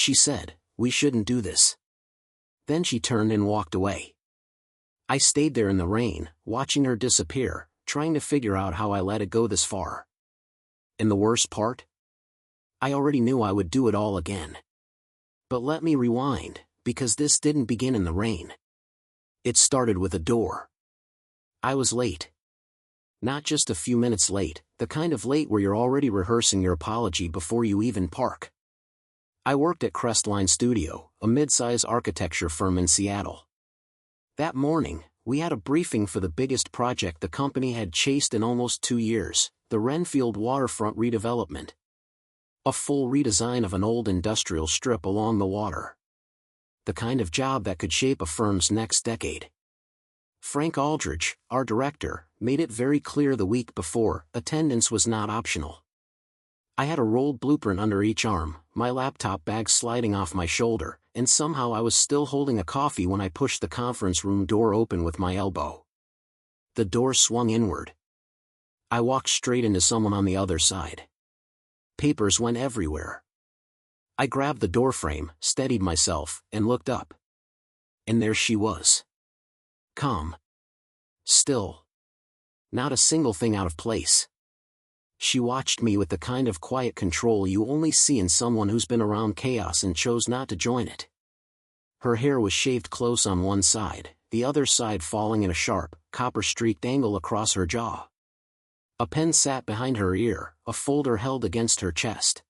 she said, "we shouldn't do this." Then she turned and walked away. I stayed there in the rain, watching her disappear, trying to figure out how I let it go this far. And the worst part? I already knew I would do it all again. But let me rewind, because this didn't begin in the rain. It started with a door. I was late. Not just a few minutes late, the kind of late where you're already rehearsing your apology before you even park. I worked at Crestline Studio, a mid-size architecture firm in Seattle. That morning, we had a briefing for the biggest project the company had chased in almost 2 years, the Renfield waterfront redevelopment. A full redesign of an old industrial strip along the water. The kind of job that could shape a firm's next decade. Frank Aldridge, our director, made it very clear the week before, attendance was not optional. I had a rolled blueprint under each arm, my laptop bag sliding off my shoulder, and somehow I was still holding a coffee when I pushed the conference room door open with my elbow. The door swung inward. I walked straight into someone on the other side. Papers went everywhere. I grabbed the doorframe, steadied myself, and looked up. And there she was. Calm. Still. Not a single thing out of place. She watched me with the kind of quiet control you only see in someone who's been around chaos and chose not to join it. Her hair was shaved close on one side, the other side falling in a sharp, copper-streaked angle across her jaw. A pen sat behind her ear, a folder held against her chest.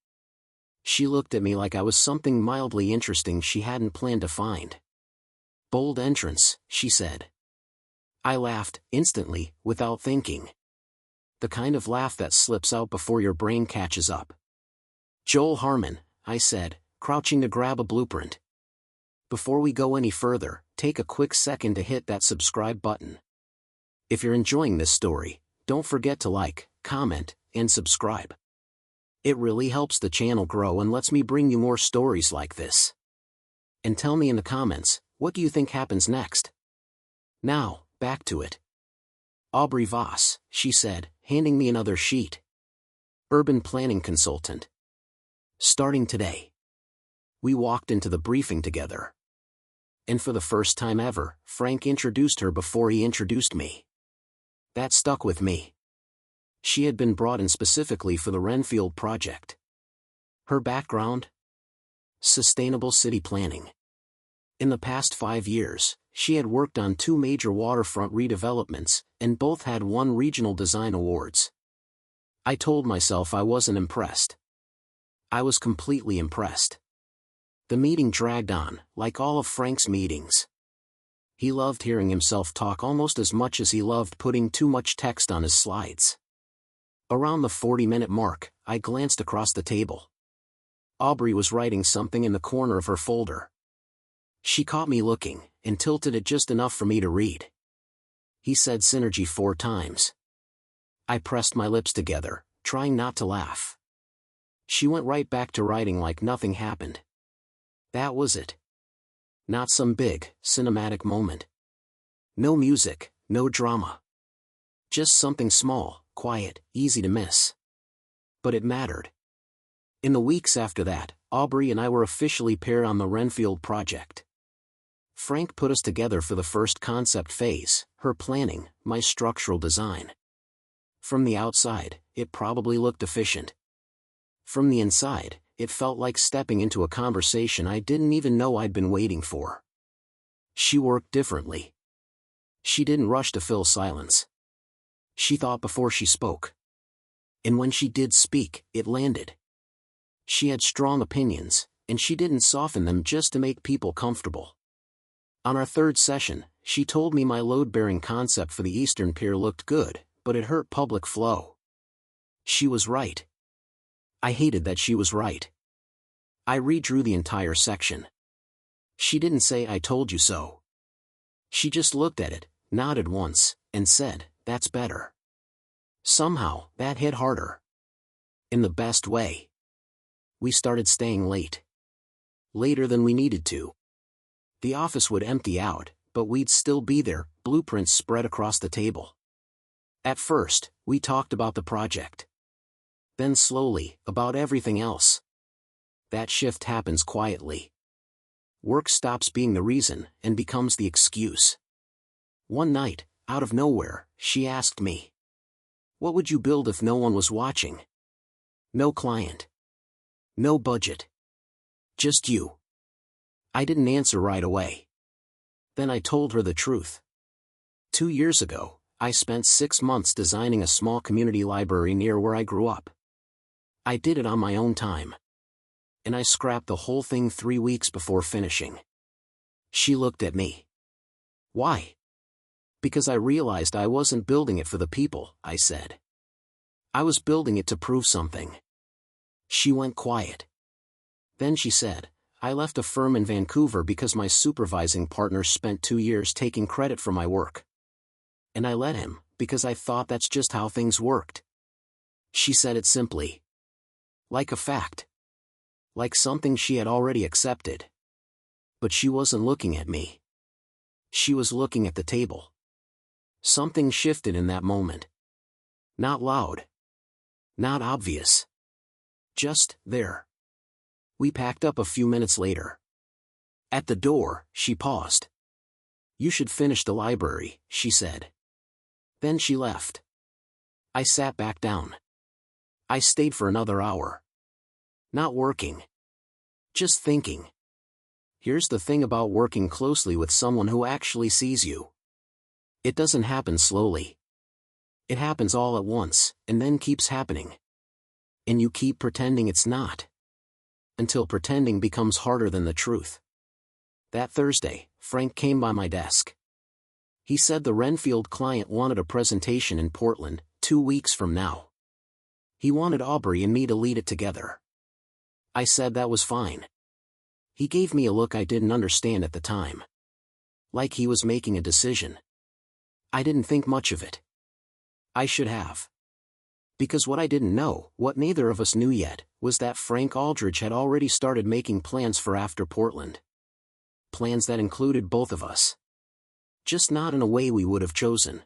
She looked at me like I was something mildly interesting she hadn't planned to find. "Bold entrance," she said. I laughed, instantly, without thinking. The kind of laugh that slips out before your brain catches up. "Joel Harmon," I said, crouching to grab a blueprint. Before we go any further, take a quick second to hit that subscribe button. If you're enjoying this story, don't forget to like, comment, and subscribe. It really helps the channel grow and lets me bring you more stories like this. And tell me in the comments, what do you think happens next? Now, back to it. "Aubrey Voss," she said, handing me another sheet. "Urban planning consultant. Starting today." We walked into the briefing together. And for the first time ever, Frank introduced her before he introduced me. That stuck with me. She had been brought in specifically for the Renfield project. Her background? Sustainable city planning. In the past 5 years, she had worked on 2 major waterfront redevelopments, and both had won regional design awards. I told myself I wasn't impressed. I was completely impressed. The meeting dragged on, like all of Frank's meetings. He loved hearing himself talk almost as much as he loved putting too much text on his slides. Around the 40-minute mark, I glanced across the table. Aubrey was writing something in the corner of her folder. She caught me looking, and tilted it just enough for me to read. He said synergy 4 times. I pressed my lips together, trying not to laugh. She went right back to writing like nothing happened. That was it. Not some big, cinematic moment. No music, no drama. Just something small, quiet, easy to miss. But it mattered. In the weeks after that, Aubrey and I were officially paired on the Renfield project. Frank put us together for the first concept phase, her planning, my structural design. From the outside, it probably looked efficient. From the inside, it felt like stepping into a conversation I didn't even know I'd been waiting for. She worked differently. She didn't rush to fill silence. She thought before she spoke. And when she did speak, it landed. She had strong opinions, and she didn't soften them just to make people comfortable. On our 3rd session, she told me my load-bearing concept for the Eastern Pier looked good, but it hurt public flow. She was right. I hated that she was right. I redrew the entire section. She didn't say "I told you so." She just looked at it, nodded once, and said, "That's better." Somehow, that hit harder. In the best way. We started staying late. Later than we needed to. The office would empty out, but we'd still be there, blueprints spread across the table. At first, we talked about the project. Then slowly, about everything else. That shift happens quietly. Work stops being the reason and becomes the excuse. One night, out of nowhere, she asked me, "What would you build if no one was watching?" No client. No budget. Just you. I didn't answer right away. Then I told her the truth. 2 years ago, I spent 6 months designing a small community library near where I grew up. I did it on my own time. And I scrapped the whole thing 3 weeks before finishing. She looked at me. Why? Because I realized I wasn't building it for the people, I said. I was building it to prove something. She went quiet. Then she said, I left a firm in Vancouver because my supervising partner spent 2 years taking credit for my work. And I let him, because I thought that's just how things worked. She said it simply. Like a fact. Like something she had already accepted. But she wasn't looking at me. She was looking at the table. Something shifted in that moment. Not loud. Not obvious. Just there. We packed up a few minutes later. At the door, she paused. You should finish the library, she said. Then she left. I sat back down. I stayed for another hour. Not working. Just thinking. Here's the thing about working closely with someone who actually sees you. It doesn't happen slowly. It happens all at once, and then keeps happening. And you keep pretending it's not. Until pretending becomes harder than the truth. That Thursday, Frank came by my desk. He said the Renfield client wanted a presentation in Portland, 2 weeks from now. He wanted Aubrey and me to lead it together. I said that was fine. He gave me a look I didn't understand at the time. Like he was making a decision. I didn't think much of it. I should have. Because what I didn't know, what neither of us knew yet, was that Frank Aldridge had already started making plans for after Portland. Plans that included both of us. Just not in a way we would have chosen.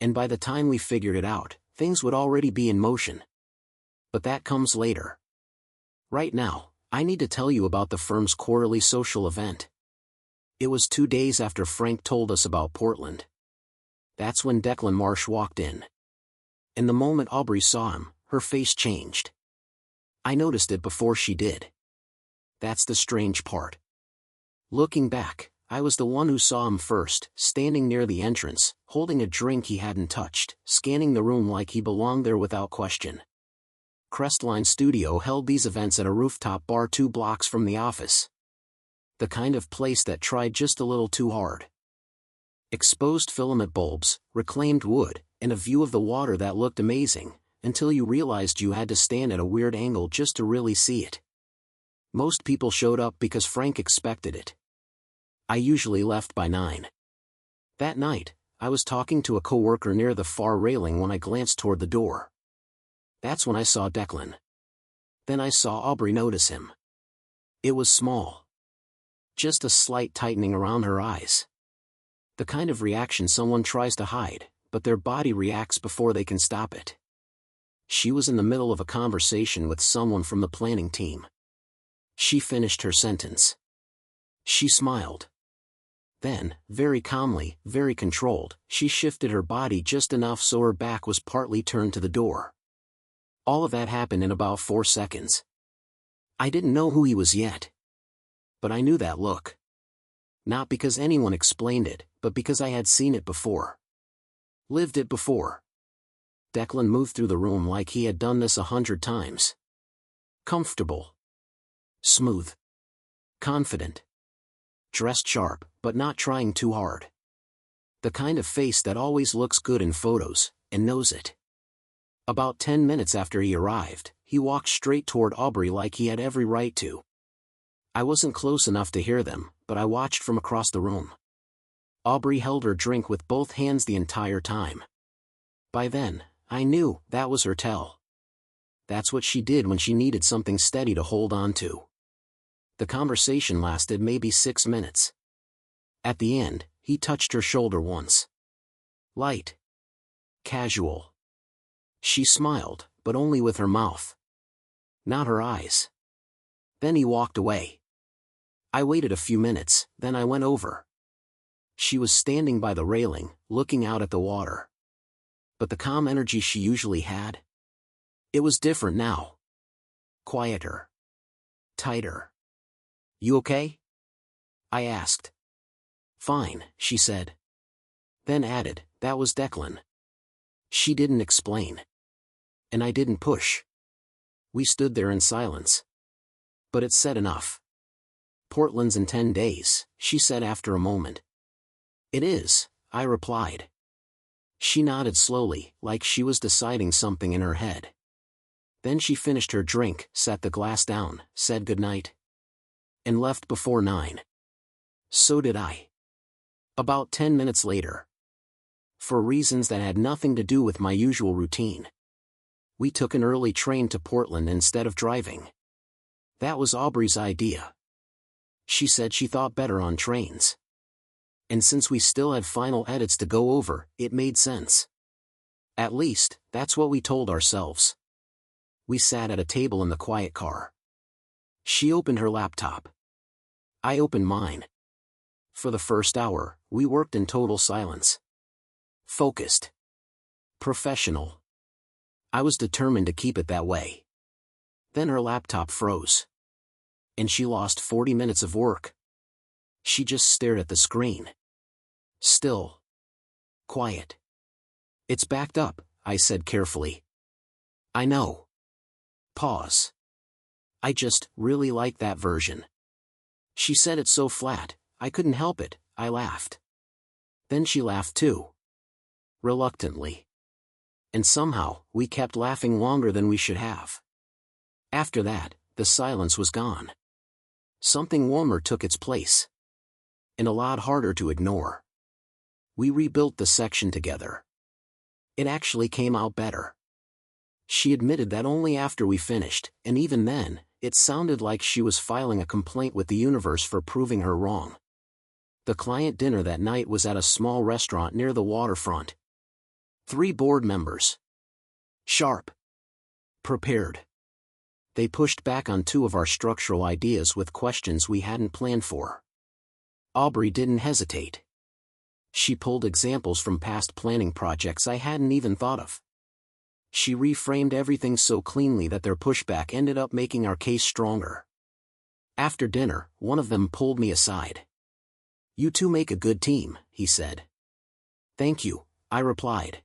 And by the time we figured it out, things would already be in motion. But that comes later. Right now, I need to tell you about the firm's quarterly social event. It was 2 days after Frank told us about Portland. That's when Declan Marsh walked in. And the moment Aubrey saw him, her face changed. I noticed it before she did. That's the strange part. Looking back, I was the one who saw him first, standing near the entrance, holding a drink he hadn't touched, scanning the room like he belonged there without question. Crestline Studio held these events at a rooftop bar 2 blocks from the office. The kind of place that tried just a little too hard. Exposed filament bulbs, reclaimed wood, and a view of the water that looked amazing, until you realized you had to stand at a weird angle just to really see it. Most people showed up because Frank expected it. I usually left by 9. That night, I was talking to a coworker near the far railing when I glanced toward the door. That's when I saw Declan. Then I saw Aubrey notice him. It was small. Just a slight tightening around her eyes. The kind of reaction someone tries to hide, but their body reacts before they can stop it. She was in the middle of a conversation with someone from the planning team. She finished her sentence. She smiled. Then, very calmly, very controlled, she shifted her body just enough so her back was partly turned to the door. All of that happened in about 4 seconds. I didn't know who he was yet. But I knew that look. Not because anyone explained it, but because I had seen it before. Lived it before. Declan moved through the room like he had done this 100 times. Comfortable. Smooth. Confident. Dressed sharp, but not trying too hard. The kind of face that always looks good in photos, and knows it. About 10 minutes after he arrived, he walked straight toward Aubrey like he had every right to. I wasn't close enough to hear them, but I watched from across the room. Aubrey held her drink with both hands the entire time. By then, I knew that was her tell. That's what she did when she needed something steady to hold on to. The conversation lasted maybe 6 minutes. At the end, he touched her shoulder once. Light. Casual. She smiled, but only with her mouth. Not her eyes. Then he walked away. I waited a few minutes, then I went over. She was standing by the railing, looking out at the water. But the calm energy she usually had? It was different now. Quieter. Tighter. "You okay?" I asked. "Fine," she said. Then added, "That was Declan." She didn't explain. And I didn't push. We stood there in silence. "But it's said enough." "Portland's in 10 days, she said after a moment. "It is," I replied. She nodded slowly, like she was deciding something in her head. Then she finished her drink, set the glass down, said goodnight, and left before 9. So did I. About 10 minutes later. For reasons that had nothing to do with my usual routine. We took an early train to Portland instead of driving. That was Aubrey's idea. She said she thought better on trains. And since we still had final edits to go over, it made sense. At least, that's what we told ourselves. We sat at a table in the quiet car. She opened her laptop. I opened mine. For the first hour, we worked in total silence. Focused. Professional. I was determined to keep it that way. Then her laptop froze. And she lost 40 minutes of work. She just stared at the screen. Still. Quiet. "It's backed up," I said carefully. "I know." Pause. "I just really like that version." She said it so flat, I couldn't help it, I laughed. Then she laughed too. Reluctantly. And somehow, we kept laughing longer than we should have. After that, the silence was gone. Something warmer took its place. And a lot harder to ignore. We rebuilt the section together. It actually came out better. She admitted that only after we finished, and even then, it sounded like she was filing a complaint with the universe for proving her wrong. The client dinner that night was at a small restaurant near the waterfront. 3 board members. Sharp. Prepared. They pushed back on 2 of our structural ideas with questions we hadn't planned for. Aubrey didn't hesitate. She pulled examples from past planning projects I hadn't even thought of. She reframed everything so cleanly that their pushback ended up making our case stronger. After dinner, one of them pulled me aside. "You two make a good team," he said. "Thank you," I replied.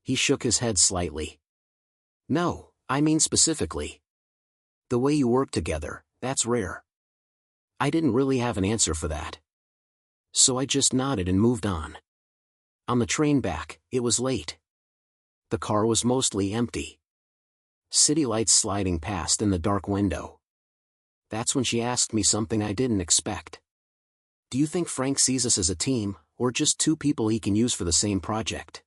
He shook his head slightly. "No, I mean specifically. The way you work together, that's rare." I didn't really have an answer for that. So I just nodded and moved on. On the train back, it was late. The car was mostly empty. City lights sliding past in the dark window. That's when she asked me something I didn't expect. "Do you think Frank sees us as a team, or just 2 people he can use for the same project?"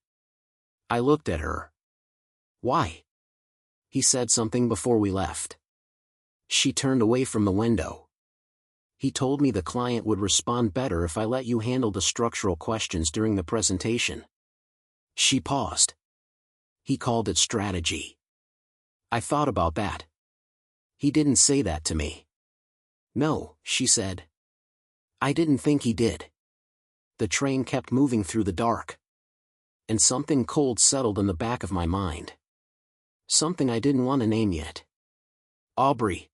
I looked at her. "Why?" He said something before we left. She turned away from the window. "He told me the client would respond better if I let you handle the structural questions during the presentation." She paused. "He called it strategy." I thought about that. "He didn't say that to me." "No," she said. "I didn't think he did." The train kept moving through the dark. And something cold settled in the back of my mind. Something I didn't want to name yet. "Aubrey."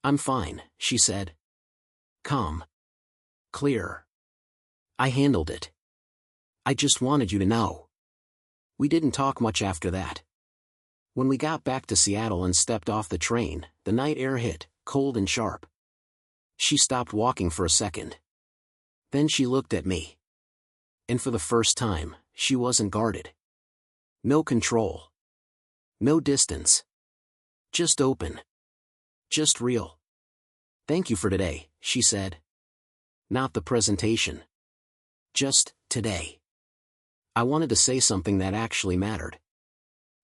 "I'm fine," she said. Calm. Clear. "I handled it. I just wanted you to know." We didn't talk much after that. When we got back to Seattle and stepped off the train, the night air hit, cold and sharp. She stopped walking for a second. Then she looked at me. And for the first time, she wasn't guarded. No control. No distance. Just open. Just real. "Thank you for today," she said. Not the presentation. Just today. I wanted to say something that actually mattered.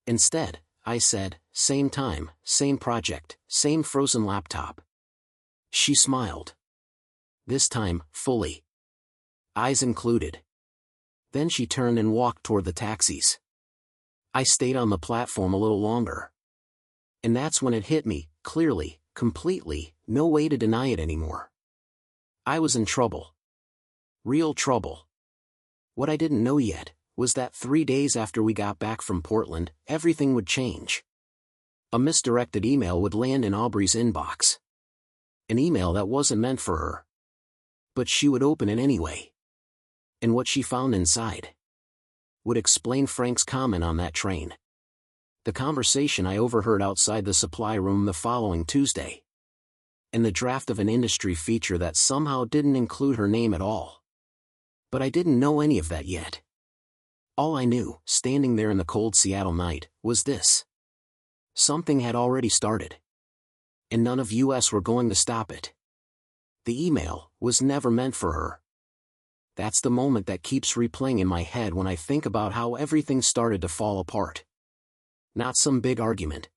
Instead, I said, "Same time, same project, same frozen laptop." She smiled. This time, fully. Eyes included. Then she turned and walked toward the taxis. I stayed on the platform a little longer. And that's when it hit me, clearly, Completely, no way to deny it anymore. I was in trouble. Real trouble. What I didn't know yet was that 3 days after we got back from Portland, everything would change. A misdirected email would land in Aubrey's inbox. An email that wasn't meant for her. But she would open it anyway. And what she found inside would explain Frank's comment on that train. The conversation I overheard outside the supply room the following Tuesday. And the draft of an industry feature that somehow didn't include her name at all. But I didn't know any of that yet. All I knew, standing there in the cold Seattle night, was this. Something had already started. And none of us were going to stop it. The email was never meant for her. That's the moment that keeps replaying in my head when I think about how everything started to fall apart. Not some big argument.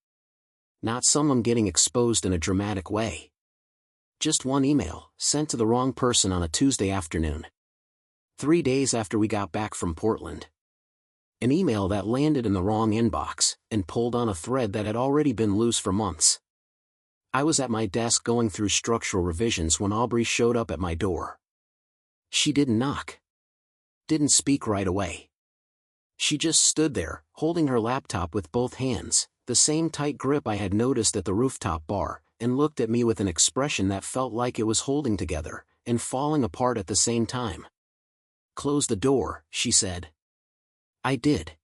Not someone getting exposed in a dramatic way. Just one email, sent to the wrong person on a Tuesday afternoon. 3 days after we got back from Portland. An email that landed in the wrong inbox, and pulled on a thread that had already been loose for months. I was at my desk going through structural revisions when Aubrey showed up at my door. She didn't knock. Didn't speak right away. She just stood there, holding her laptop with both hands, the same tight grip I had noticed at the rooftop bar, and looked at me with an expression that felt like it was holding together, and falling apart at the same time. "Close the door," she said. I did.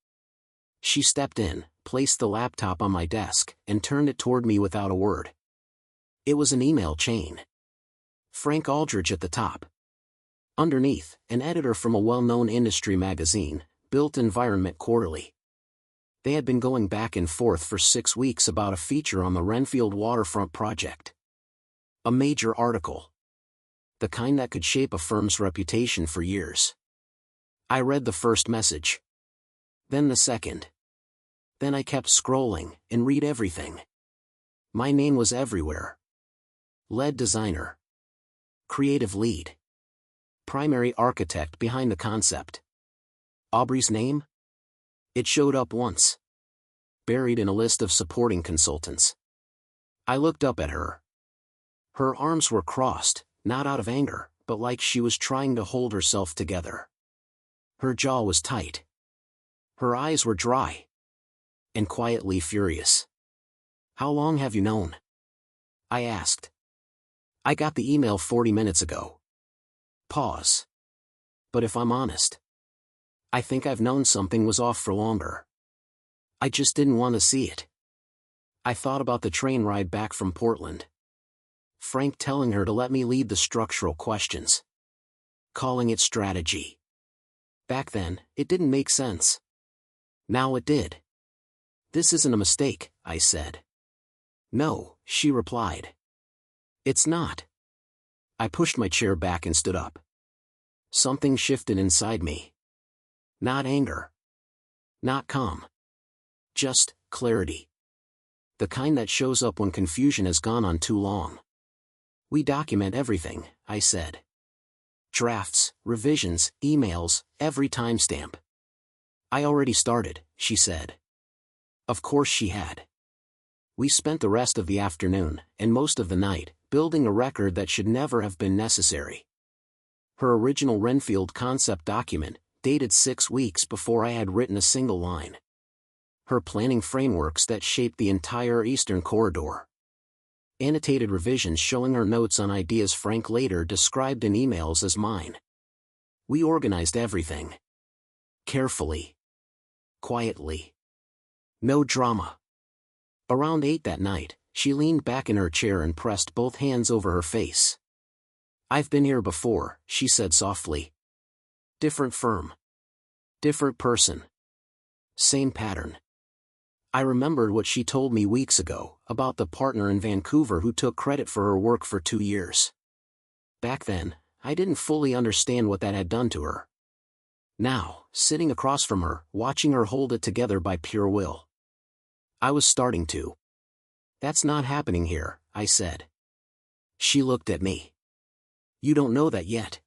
She stepped in, placed the laptop on my desk, and turned it toward me without a word. It was an email chain. Frank Aldridge at the top. Underneath, an editor from a well-known industry magazine, Built Environment Quarterly. They had been going back and forth for 6 weeks about a feature on the Renfield waterfront project. A major article. The kind that could shape a firm's reputation for years. I read the first message. Then the second. Then I kept scrolling, and read everything. My name was everywhere. Lead designer. Creative lead. Primary architect behind the concept. Aubrey's name? It showed up once. Buried in a list of supporting consultants. I looked up at her. Her arms were crossed, not out of anger, but like she was trying to hold herself together. Her jaw was tight. Her eyes were dry. And quietly furious. "How long have you known?" I asked. "I got the email 40 minutes ago." Pause. "But if I'm honest, I think I've known something was off for longer. I just didn't want to see it. I thought about the train ride back from Portland. Frank telling her to let me lead the structural questions. Calling it strategy. Back then, it didn't make sense. Now it did. "This isn't a mistake," I said. "No," she replied. "It's not." I pushed my chair back and stood up. Something shifted inside me. Not anger. Not calm. Just clarity. The kind that shows up when confusion has gone on too long. "We document everything," I said. "Drafts, revisions, emails, every timestamp." "I already started," she said. Of course she had. We spent the rest of the afternoon, and most of the night, building a record that should never have been necessary. Her original Renfield concept document, dated 6 weeks before I had written a single line. Her planning frameworks that shaped the entire Eastern Corridor. Annotated revisions showing her notes on ideas Frank later described in emails as mine. We organized everything. Carefully. Quietly. No drama. Around 8 that night, she leaned back in her chair and pressed both hands over her face. "I've been here before," she said softly. "Different firm. Different person. Same pattern." I remembered what she told me weeks ago, about the partner in Vancouver who took credit for her work for 2 years. Back then, I didn't fully understand what that had done to her. Now, sitting across from her, watching her hold it together by pure will, I was starting to. "That's not happening here," I said. She looked at me. "You don't know that yet."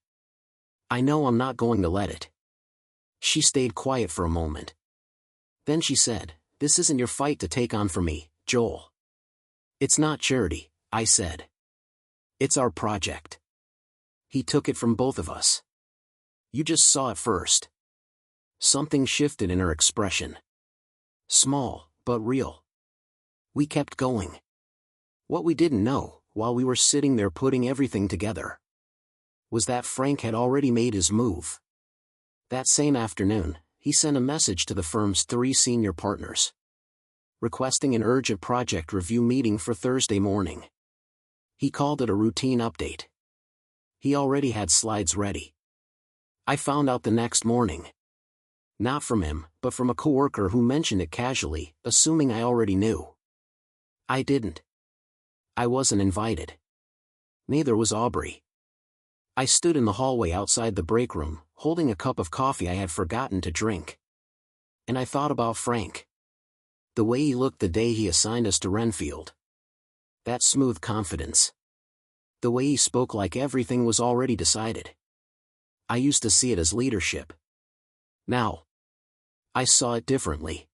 "I know I'm not going to let it." She stayed quiet for a moment. Then she said, "This isn't your fight to take on for me, Joel." "It's not charity," I said. It's our project. He took it from both of us. You just saw it first. Something shifted in her expression. Small, but real. We kept going. What we didn't know, while we were sitting there putting everything together, was that Frank had already made his move. That same afternoon, he sent a message to the firm's 3 senior partners, requesting an urgent project review meeting for Thursday morning. He called it a routine update. He already had slides ready. I found out the next morning. Not from him, but from a coworker who mentioned it casually, assuming I already knew. I didn't. I wasn't invited. Neither was Aubrey. I stood in the hallway outside the break room, holding a cup of coffee I had forgotten to drink. And I thought about Frank. The way he looked the day he assigned us to Renfield. That smooth confidence. The way he spoke like everything was already decided. I used to see it as leadership. Now, I saw it differently.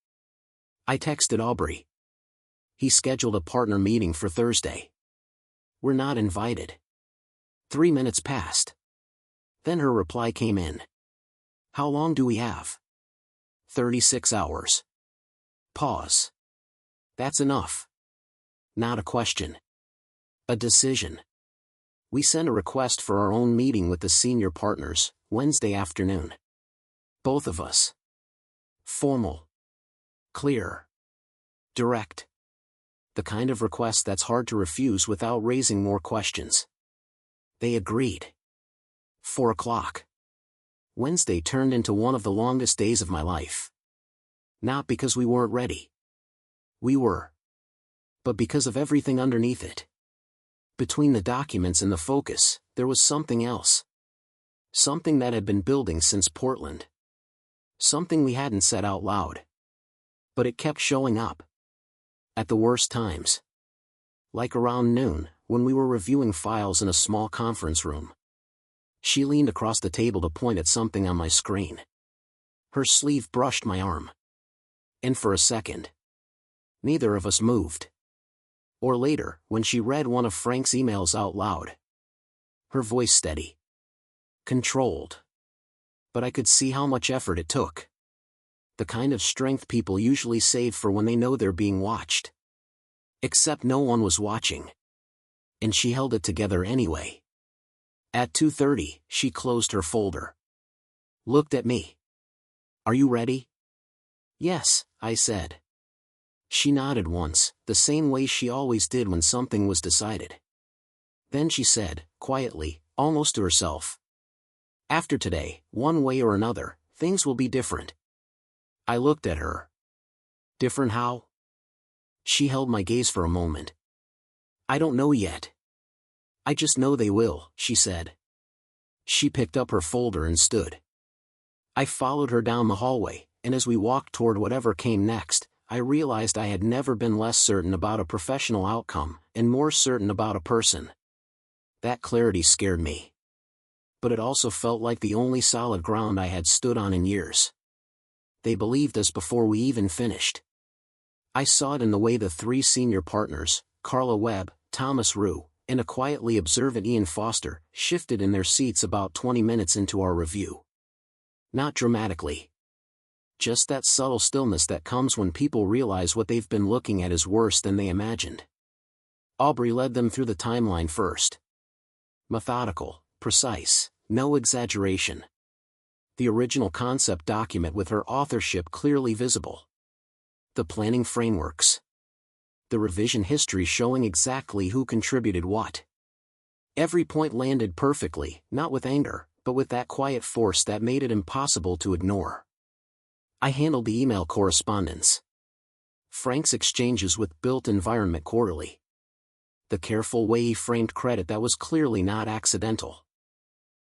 I texted Aubrey. He scheduled a partner meeting for Thursday. We're not invited. 3 minutes passed. Then her reply came in. How long do we have? 36 hours. Pause. That's enough. Not a question. A decision. We sent a request for our own meeting with the senior partners, Wednesday afternoon. Both of us. Formal. Clear. Direct. The kind of request that's hard to refuse without raising more questions. They agreed. 4 o'clock. Wednesday turned into one of the longest days of my life. Not because we weren't ready. We were. But because of everything underneath it. Between the documents and the focus, there was something else. Something that had been building since Portland. Something we hadn't said out loud. But it kept showing up. At the worst times. Like around noon, when we were reviewing files in a small conference room. She leaned across the table to point at something on my screen. Her sleeve brushed my arm. And for a second, neither of us moved. Or later, when she read one of Frank's emails out loud. Her voice steady. Controlled. But I could see how much effort it took. The kind of strength people usually save for when they know they're being watched. Except no one was watching. And she held it together anyway. At 2:30, she closed her folder. Looked at me. Are you ready? Yes, I said. She nodded once, the same way she always did when something was decided. Then she said, quietly, almost to herself. After today, one way or another, things will be different. I looked at her. Different how? She held my gaze for a moment. I don't know yet. I just know they will, she said. She picked up her folder and stood. I followed her down the hallway, and as we walked toward whatever came next, I realized I had never been less certain about a professional outcome, and more certain about a person. That clarity scared me. But it also felt like the only solid ground I had stood on in years. They believed us before we even finished. I saw it in the way the 3 senior partners, Carla Webb, Thomas Rue, and a quietly observant Ian Foster, shifted in their seats about 20 minutes into our review. Not dramatically. Just that subtle stillness that comes when people realize what they've been looking at is worse than they imagined. Aubrey led them through the timeline first. Methodical, precise, no exaggeration. The original concept document with her authorship clearly visible. The planning frameworks. The revision history showing exactly who contributed what. Every point landed perfectly, not with anger, but with that quiet force that made it impossible to ignore. I handled the email correspondence. Frank's exchanges with Built Environment Quarterly. The careful way he framed credit that was clearly not accidental.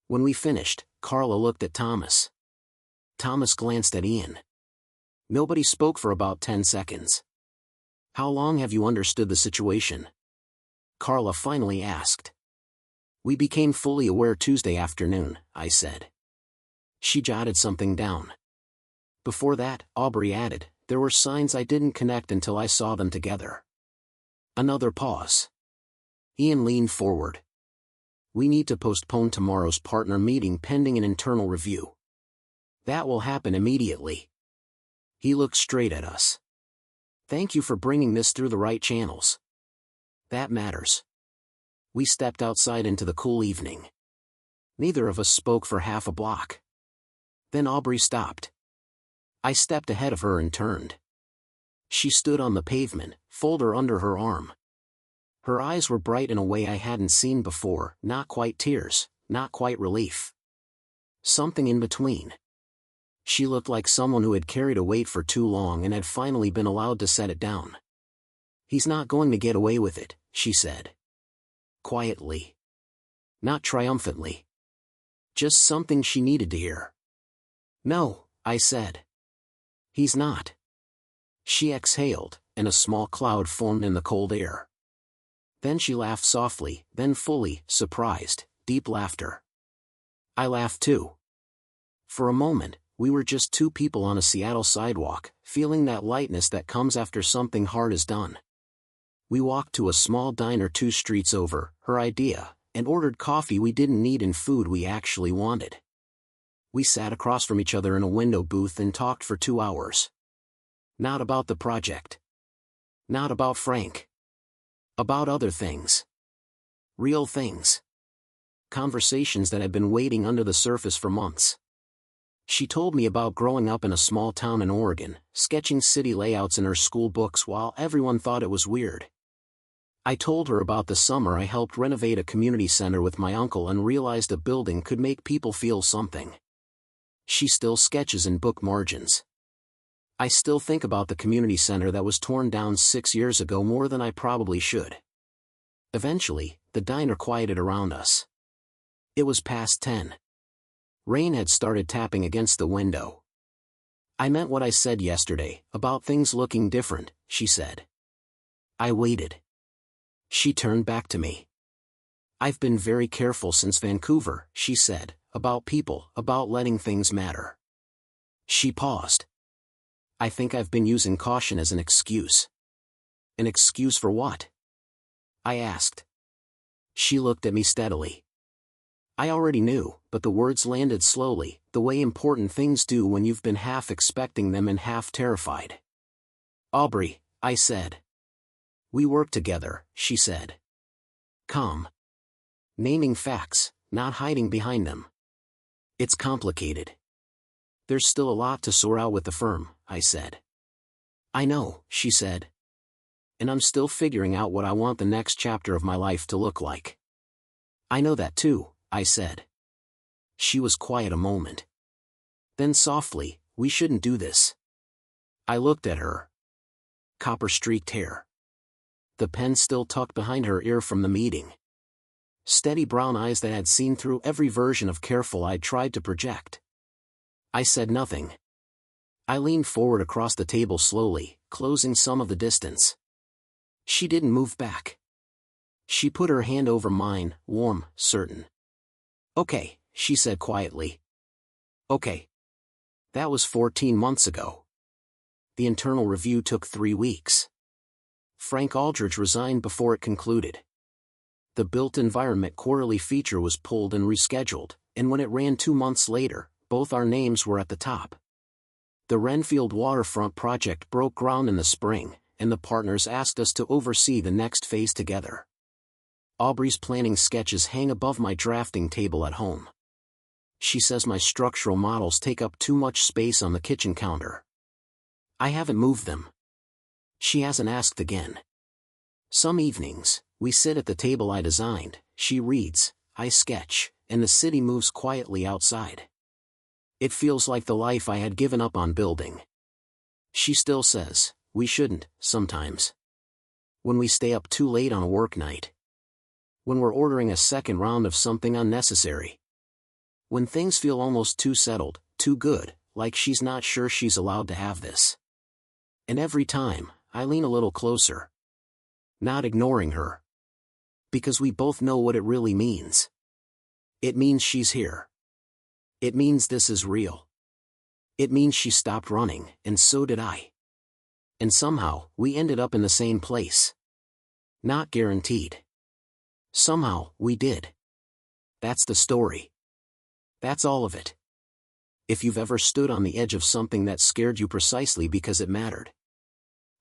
When we finished, Carla looked at Thomas. Thomas glanced at Ian. Nobody spoke for about 10 seconds. How long have you understood the situation? Carla finally asked. We became fully aware Tuesday afternoon, I said. She jotted something down. Before that, Aubrey added, there were signs I didn't connect until I saw them together. Another pause. Ian leaned forward. We need to postpone tomorrow's partner meeting pending an internal review. That will happen immediately. He looked straight at us. Thank you for bringing this through the right channels. That matters. We stepped outside into the cool evening. Neither of us spoke for half a block. Then Aubrey stopped. I stepped ahead of her and turned. She stood on the pavement, folder under her arm. Her eyes were bright in a way I hadn't seen before, not quite tears, not quite relief. Something in between. She looked like someone who had carried a weight for too long and had finally been allowed to set it down. He's not going to get away with it, she said. Quietly. Not triumphantly. Just something she needed to hear. No, I said. He's not. She exhaled, and a small cloud formed in the cold air. Then she laughed softly, then fully, surprised, deep laughter. I laughed too. For a moment, we were just two people on a Seattle sidewalk, feeling that lightness that comes after something hard is done. We walked to a small diner 2 streets over, her idea, and ordered coffee we didn't need and food we actually wanted. We sat across from each other in a window booth and talked for 2 hours. Not about the project. Not about Frank. About other things. Real things. Conversations that had been waiting under the surface for months. She told me about growing up in a small town in Oregon, sketching city layouts in her school books while everyone thought it was weird. I told her about the summer I helped renovate a community center with my uncle and realized a building could make people feel something. She still sketches in book margins. I still think about the community center that was torn down 6 years ago more than I probably should. Eventually, the diner quieted around us. It was past 10. Rain had started tapping against the window. I meant what I said yesterday, about things looking different, she said. I waited. She turned back to me. I've been very careful since Vancouver, she said, about people, about letting things matter. She paused. I think I've been using caution as an excuse. An excuse for what? I asked. She looked at me steadily. I already knew, but the words landed slowly, the way important things do when you've been half expecting them and half terrified. Aubrey, I said. We work together, she said. Calm. Naming facts, not hiding behind them. It's complicated. There's still a lot to sort out with the firm, I said. I know, she said. And I'm still figuring out what I want the next chapter of my life to look like. I know that too, I said. She was quiet a moment. Then softly, we shouldn't do this. I looked at her. Copper-streaked hair. The pen still tucked behind her ear from the meeting. Steady brown eyes that had seen through every version of careful I'd tried to project. I said nothing. I leaned forward across the table slowly, closing some of the distance. She didn't move back. She put her hand over mine, warm, certain. Okay, she said quietly. Okay. That was 14 months ago. The internal review took 3 weeks. Frank Aldridge resigned before it concluded. The built environment quarterly feature was pulled and rescheduled, and when it ran 2 months later, both our names were at the top. The Renfield waterfront project broke ground in the spring, and the partners asked us to oversee the next phase together. Aubrey's planning sketches hang above my drafting table at home. She says my structural models take up too much space on the kitchen counter. I haven't moved them. She hasn't asked again. Some evenings, we sit at the table I designed, she reads, I sketch, and the city moves quietly outside. It feels like the life I had given up on building. She still says, we shouldn't, sometimes. When we stay up too late on a work night. When we're ordering a second round of something unnecessary. When things feel almost too settled, too good, like she's not sure she's allowed to have this. And every time, I lean a little closer. Not ignoring her. Because we both know what it really means. It means she's here. It means this is real. It means she stopped running, and so did I. And somehow, we ended up in the same place. Not guaranteed. Somehow, we did. That's the story. That's all of it. If you've ever stood on the edge of something that scared you precisely because it mattered,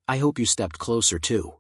I hope you stepped closer too.